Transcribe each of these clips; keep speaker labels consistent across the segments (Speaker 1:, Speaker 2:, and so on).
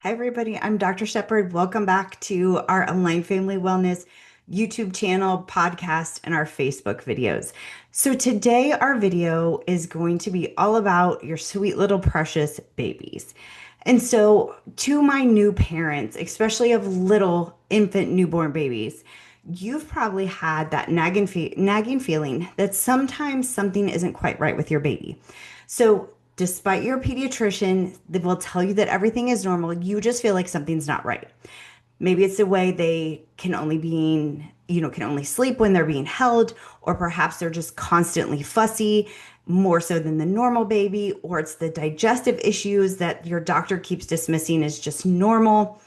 Speaker 1: Hi, everybody. I'm Dr. Shepherd. Welcome back to our Align Family Wellness YouTube channel, podcast, and our Facebook videos. So, today our video is going to be all about your sweet little precious babies. And so, to my new parents, especially of little infant newborn babies, you've probably had that nagging feeling that sometimes something isn't quite right with your baby. So, despite your pediatrician that will tell you that everything is normal, you just feel like something's not right. Maybe it's the way they can only sleep when they're being held, or perhaps they're just constantly fussy, more so than the normal baby, or it's the digestive issues that your doctor keeps dismissing as just normal.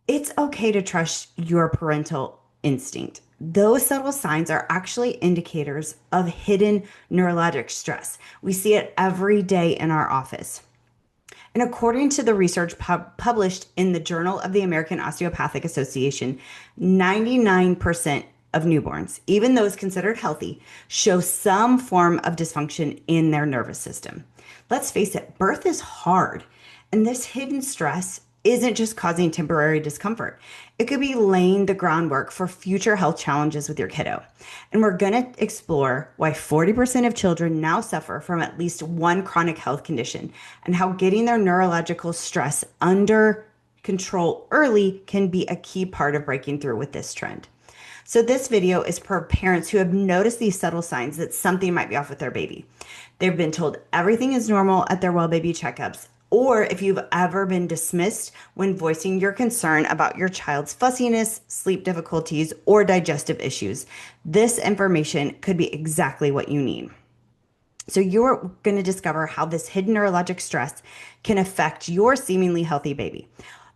Speaker 1: It's okay to trust your parental instinct. Those subtle signs are actually indicators of hidden neurologic stress. We see it every day in our office. And according to the research published in the Journal of the American Osteopathic Association, 99% of newborns, even those considered healthy, show some form of dysfunction in their nervous system. Let's face it, birth is hard, and this hidden stress isn't just causing temporary discomfort. It could be laying the groundwork for future health challenges with your kiddo. And we're going to explore why 40% of children now suffer from at least one chronic health condition and how getting their neurological stress under control early can be a key part of breaking through with this trend. So this video is for parents who have noticed these subtle signs that something might be off with their baby. They've been told everything is normal at their well baby checkups, or if you've ever been dismissed when voicing your concern about your child's fussiness, sleep difficulties, or digestive issues, this information could be exactly what you need. So you're going to discover how this hidden neurologic stress can affect your seemingly healthy baby,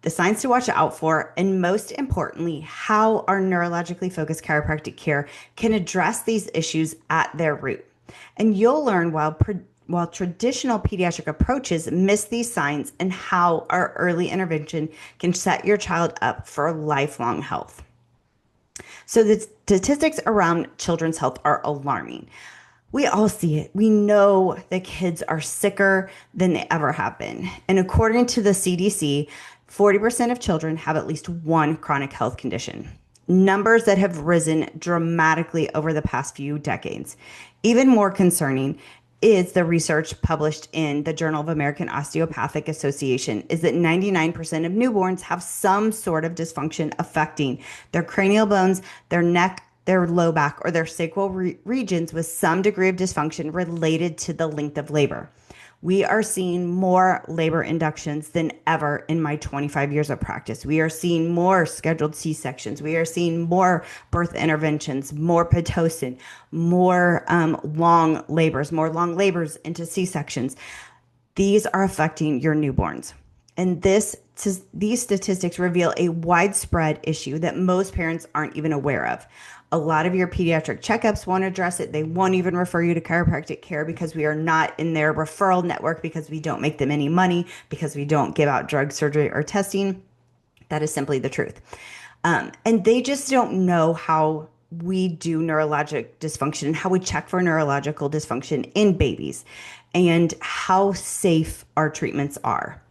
Speaker 1: the signs to watch out for, and most importantly, how our neurologically focused chiropractic care can address these issues at their root. And you'll learn while traditional pediatric approaches miss these signs and how our early intervention can set your child up for lifelong health. So the statistics around children's health are alarming. We all see it. We know that kids are sicker than they ever have been. And according to the CDC, 40% of children have at least one chronic health condition, numbers that have risen dramatically over the past few decades. Even more concerning is the research published in the Journal of American Osteopathic Association is that 99% of newborns have some sort of dysfunction affecting their cranial bones, their neck, their low back, or their sacral regions with some degree of dysfunction related to the length of labor. We are seeing more labor inductions than ever in my 25 years of practice. We are seeing more scheduled C-sections. We are seeing more birth interventions, more Pitocin, more long labors into C-sections. These are affecting your newborns. And these statistics reveal a widespread issue that most parents aren't even aware of. A lot of your pediatric checkups won't address it. They won't even refer you to chiropractic care because we are not in their referral network, because we don't make them any money, because we don't give out drug, surgery, or testing. That is simply the truth. And they just don't know how we do neurologic dysfunction and how we check for neurological dysfunction in babies and how safe our treatments are.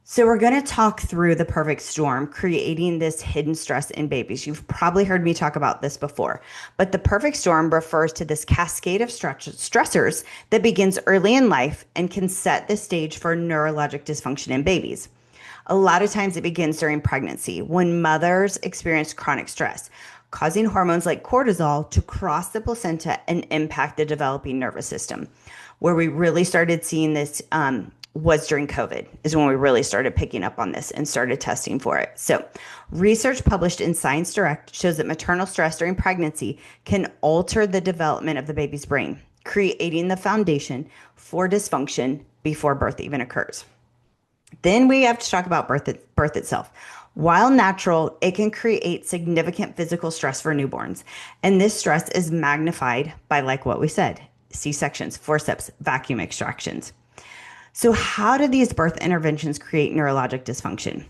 Speaker 1: So we're going to talk through the perfect storm, creating this hidden stress in babies. You've probably heard me talk about this before, but the perfect storm refers to this cascade of stressors that begins early in life and can set the stage for neurologic dysfunction in babies. A lot of times it begins during pregnancy when mothers experience chronic stress, causing hormones like cortisol to cross the placenta and impact the developing nervous system. Where we really started seeing this was during COVID, is when we really started picking up on this and started testing for it. So research published in Science Direct shows that maternal stress during pregnancy can alter the development of the baby's brain, creating the foundation for dysfunction before birth even occurs. Then we have to talk about birth itself. While natural, it can create significant physical stress for newborns. And this stress is magnified by, like what we said, C-sections, forceps, vacuum extractions. So how do these birth interventions create neurologic dysfunction?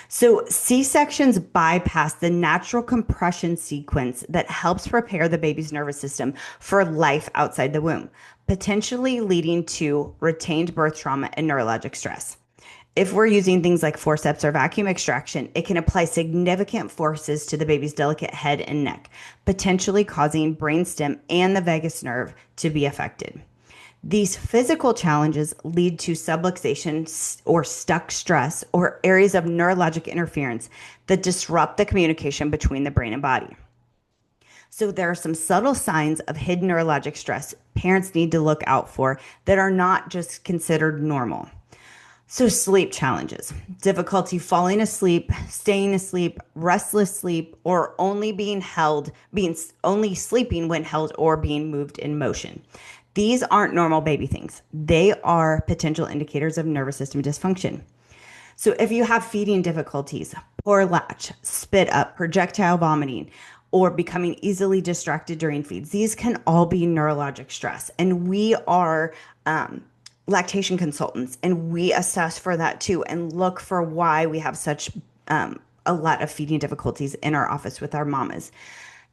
Speaker 1: So C-sections bypass the natural compression sequence that helps prepare the baby's nervous system for life outside the womb, potentially leading to retained birth trauma and neurologic stress. If we're using things like forceps or vacuum extraction, it can apply significant forces to the baby's delicate head and neck, potentially causing brainstem and the vagus nerve to be affected. These physical challenges lead to subluxation or stuck stress or areas of neurologic interference that disrupt the communication between the brain and body. So there are some subtle signs of hidden neurologic stress parents need to look out for that are not just considered normal. So sleep challenges, difficulty falling asleep, staying asleep, restless sleep, or only sleeping when held or being moved in motion. These aren't normal baby things. They are potential indicators of nervous system dysfunction. So if you have feeding difficulties, poor latch, spit up, projectile vomiting, or becoming easily distracted during feeds, these can all be neurologic stress. And we are lactation consultants, and we assess for that too and look for why we have such a lot of feeding difficulties in our office with our mamas.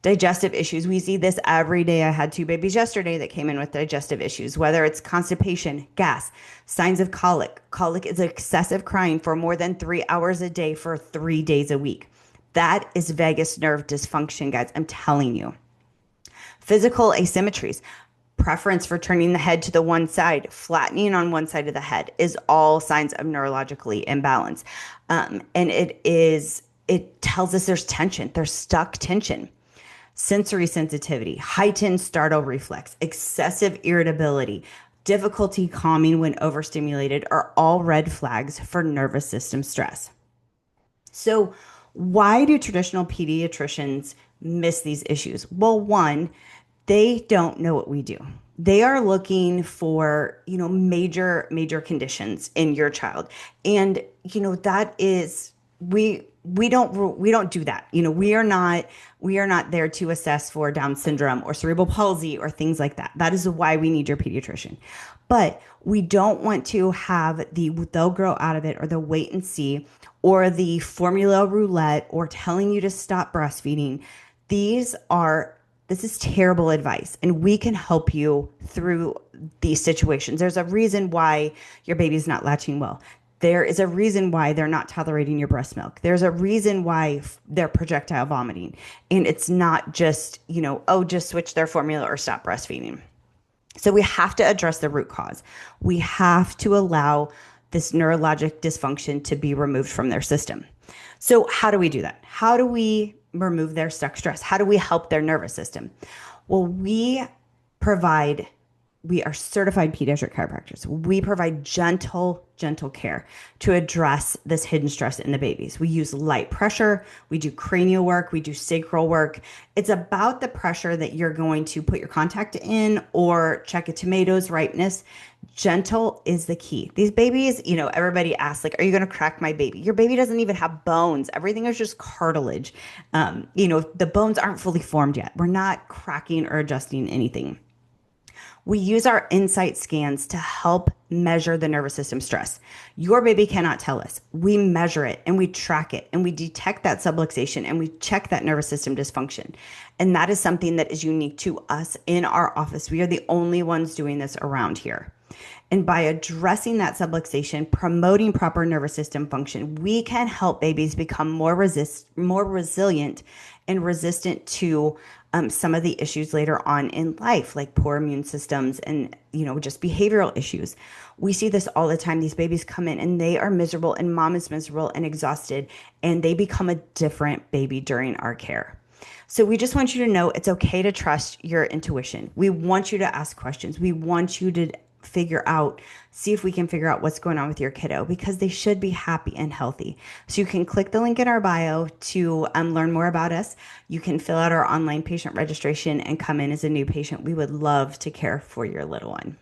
Speaker 1: Digestive issues. We see this every day. I had 2 babies yesterday that came in with digestive issues, whether it's constipation, gas, signs of colic. Colic is excessive crying for more than 3 hours a day for 3 days a week. That is vagus nerve dysfunction, guys. I'm telling you. Physical asymmetries. Preference for turning the head to the one side, flattening on one side of the head is all signs of neurologically imbalance. And it tells us there's tension. There's stuck tension. Sensory sensitivity, heightened startle reflex, excessive irritability, difficulty calming when overstimulated are all red flags for nervous system stress. So why do traditional pediatricians miss these issues? Well, one, they don't know what we do. They are looking for, major conditions in your child. And, that is, we don't do that. We are not there to assess for Down syndrome or cerebral palsy or things like that. That is why we need your pediatrician. But we don't want to have they'll grow out of it or the wait and see or the formula roulette or telling you to stop breastfeeding. This is terrible advice, and we can help you through these situations. There's a reason why your baby's not latching well. There is a reason why they're not tolerating your breast milk. There's a reason why they're projectile vomiting. And it's not just, just switch their formula or stop breastfeeding. So we have to address the root cause. We have to allow this neurologic dysfunction to be removed from their system. So how do we do that? How do we remove their stuck stress? How do we help their nervous system? Well, we are certified pediatric chiropractors. We provide gentle care to address this hidden stress in the babies. We use light pressure. We do cranial work. We do sacral work. It's about the pressure that you're going to put your contact in or check a tomato's ripeness. Gentle is the key. These babies, everybody asks, are you going to crack my baby? Your baby doesn't even have bones. Everything is just cartilage. The bones aren't fully formed yet. We're not cracking or adjusting anything. We use our insight scans to help measure the nervous system stress. Your baby cannot tell us. We measure it and we track it and we detect that subluxation and we check that nervous system dysfunction. And that is something that is unique to us in our office. We are the only ones doing this around here. And by addressing that subluxation, promoting proper nervous system function, we can help babies become more resilient and resistant to some of the issues later on in life, like poor immune systems and, just behavioral issues. We see this all the time. These babies come in and they are miserable and mom is miserable and exhausted, and they become a different baby during our care. So we just want you to know it's okay to trust your intuition. We want you to ask questions. We want you to see if we can figure out what's going on with your kiddo, because they should be happy and healthy. So you can click the link in our bio to learn more about us. You can fill out our online patient registration and come in as a new patient. We would love to care for your little one.